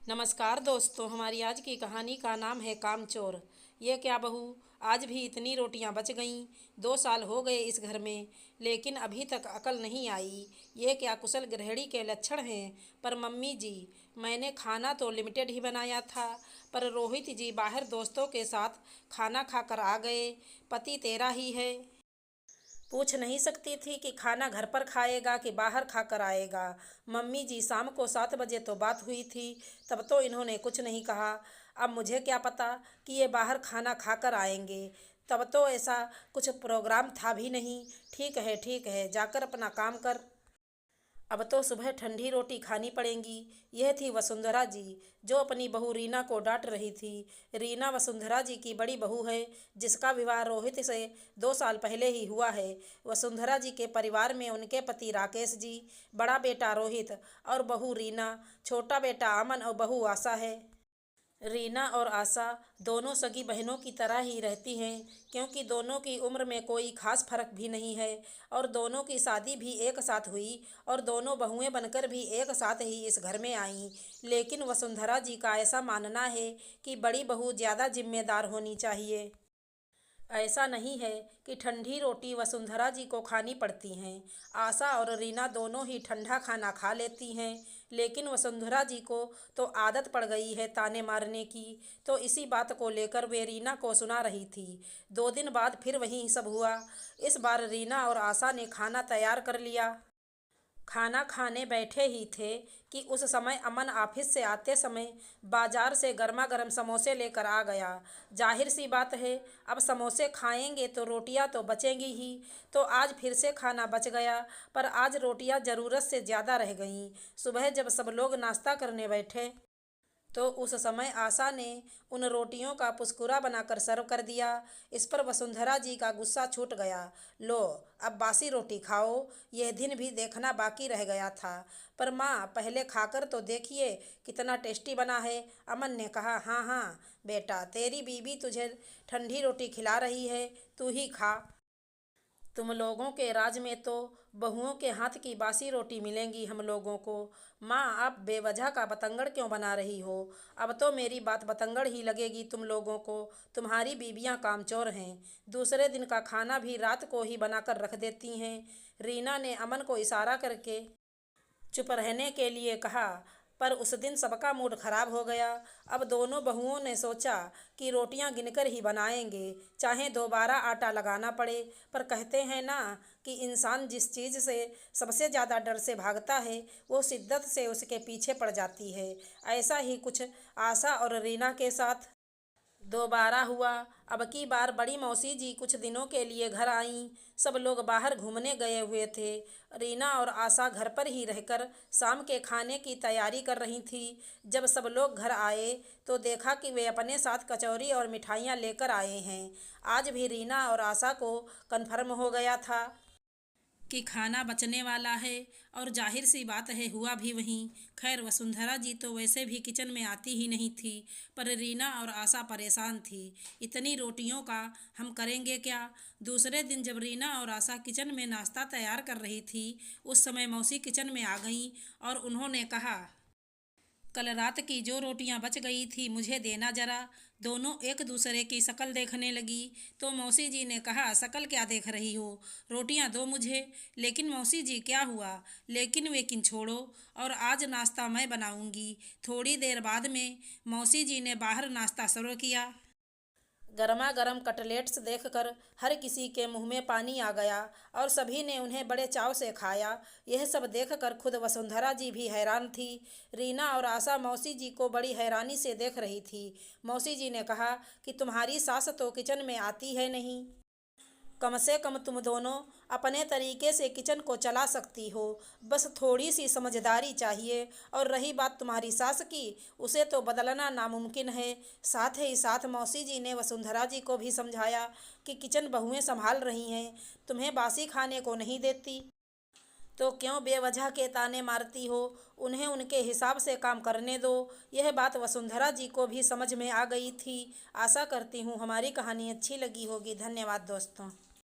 नमस्कार दोस्तों, हमारी आज की कहानी का नाम है कामचोर। ये क्या बहू, आज भी इतनी रोटियां बच गईं। 2 साल हो गए इस घर में, लेकिन अभी तक अकल नहीं आई। ये क्या कुशल गृहिणी के लक्षण हैं। पर मम्मी जी, मैंने खाना तो लिमिटेड ही बनाया था, पर रोहित जी बाहर दोस्तों के साथ खाना खाकर आ गए। पति तेरा ही है, पूछ नहीं सकती थी कि खाना घर पर खाएगा कि बाहर खाकर आएगा। मम्मी जी, शाम को 7 बजे तो बात हुई थी, तब तो इन्होंने कुछ नहीं कहा। अब मुझे क्या पता कि ये बाहर खाना खाकर आएंगे। तब तो ऐसा कुछ प्रोग्राम था भी नहीं। ठीक है, जाकर अपना काम कर। अब तो सुबह ठंडी रोटी खानी पड़ेगी। यह थी वसुंधरा जी, जो अपनी बहू रीना को डांट रही थी। रीना वसुंधरा जी की बड़ी बहू है, जिसका विवाह रोहित से 2 साल पहले ही हुआ है। वसुंधरा जी के परिवार में उनके पति राकेश जी, बड़ा बेटा रोहित और बहू रीना, छोटा बेटा अमन और बहू आशा है। रीना और आशा दोनों सगी बहनों की तरह ही रहती हैं, क्योंकि दोनों की उम्र में कोई खास फर्क भी नहीं है और दोनों की शादी भी एक साथ हुई और दोनों बहुएं बनकर भी एक साथ ही इस घर में आईं। लेकिन वसुंधरा जी का ऐसा मानना है कि बड़ी बहू ज़्यादा जिम्मेदार होनी चाहिए। ऐसा नहीं है कि ठंडी रोटी वसुंधरा जी को खानी पड़ती हैं। आशा और रीना दोनों ही ठंडा खाना खा लेती हैं, लेकिन वसुंधरा जी को तो आदत पड़ गई है ताने मारने की। तो इसी बात को लेकर वे रीना को सुना रही थी। 2 दिन बाद फिर वही सब हुआ। इस बार रीना और आशा ने खाना तैयार कर लिया। खाना खाने बैठे ही थे कि उस समय अमन ऑफिस से आते समय बाजार से गर्मा गर्म समोसे लेकर आ गया। जाहिर सी बात है, अब समोसे खाएंगे तो रोटियां तो बचेंगी ही। तो आज फिर से खाना बच गया, पर आज रोटियां ज़रूरत से ज़्यादा रह गईं। सुबह जब सब लोग नाश्ता करने बैठे तो उस समय आशा ने उन रोटियों का पुस्कुरा बनाकर सर्व कर दिया। इस पर वसुंधरा जी का गुस्सा छूट गया। लो, अब बासी रोटी खाओ, यह दिन भी देखना बाकी रह गया था। पर माँ, पहले खाकर तो देखिए कितना टेस्टी बना है। अमन ने कहा। हाँ हाँ बेटा, तेरी बीबी तुझे ठंडी रोटी खिला रही है, तू ही खा। तुम लोगों के राज में तो बहुओं के हाथ की बासी रोटी मिलेंगी हम लोगों को। माँ, आप बेवजह का बतंगड़ क्यों बना रही हो। अब तो मेरी बात बतंगड़ ही लगेगी तुम लोगों को। तुम्हारी बीबियाँ कामचोर हैं, दूसरे दिन का खाना भी रात को ही बनाकर रख देती हैं। रीना ने अमन को इशारा करके चुप रहने के लिए कहा, पर उस दिन सबका मूड खराब हो गया। अब दोनों बहुओं ने सोचा कि रोटियां गिनकर ही बनाएंगे, चाहे दोबारा आटा लगाना पड़े। पर कहते हैं ना कि इंसान जिस चीज़ से सबसे ज़्यादा डर से भागता है, वो शिद्दत से उसके पीछे पड़ जाती है। ऐसा ही कुछ आशा और रीना के साथ दोबारा हुआ। अब की बार बड़ी मौसी जी कुछ दिनों के लिए घर आईं। सब लोग बाहर घूमने गए हुए थे। रीना और आशा घर पर ही रहकर शाम के खाने की तैयारी कर रही थी। जब सब लोग घर आए तो देखा कि वे अपने साथ कचौरी और मिठाइयाँ लेकर आए हैं। आज भी रीना और आशा को कन्फर्म हो गया था कि खाना बचने वाला है, और जाहिर सी बात है हुआ भी वहीं। खैर, वसुंधरा जी तो वैसे भी किचन में आती ही नहीं थी, पर रीना और आशा परेशान थी। इतनी रोटियों का हम करेंगे क्या। दूसरे दिन जब रीना और आशा किचन में नाश्ता तैयार कर रही थी, उस समय मौसी किचन में आ गईं और उन्होंने कहा, कल रात की जो रोटियां बच गई थी मुझे देना जरा। दोनों एक दूसरे की शक्ल देखने लगी तो मौसी जी ने कहा, शक्ल क्या देख रही हो, रोटियां दो मुझे। लेकिन मौसी जी, क्या हुआ। लेकिन वेकिन छोड़ो, और आज नाश्ता मैं बनाऊंगी। थोड़ी देर बाद में मौसी जी ने बाहर नाश्ता सर्व किया। गर्मा गर्म कटलेट्स देखकर हर किसी के मुंह में पानी आ गया और सभी ने उन्हें बड़े चाव से खाया। यह सब देखकर खुद वसुंधरा जी भी हैरान थी। रीना और आशा मौसी जी को बड़ी हैरानी से देख रही थी। मौसी जी ने कहा कि तुम्हारी सास तो किचन में आती है नहीं, कम से कम तुम दोनों अपने तरीके से किचन को चला सकती हो। बस थोड़ी सी समझदारी चाहिए। और रही बात तुम्हारी सास की, उसे तो बदलना नामुमकिन है। साथ ही साथ मौसी जी ने वसुंधरा जी को भी समझाया कि किचन बहुएं संभाल रही हैं, तुम्हें बासी खाने को नहीं देती तो क्यों बेवजह के ताने मारती हो। उन्हें उनके हिसाब से काम करने दो। यह बात वसुंधरा जी को भी समझ में आ गई थी। आशा करती हूँ हमारी कहानी अच्छी लगी होगी। धन्यवाद दोस्तों।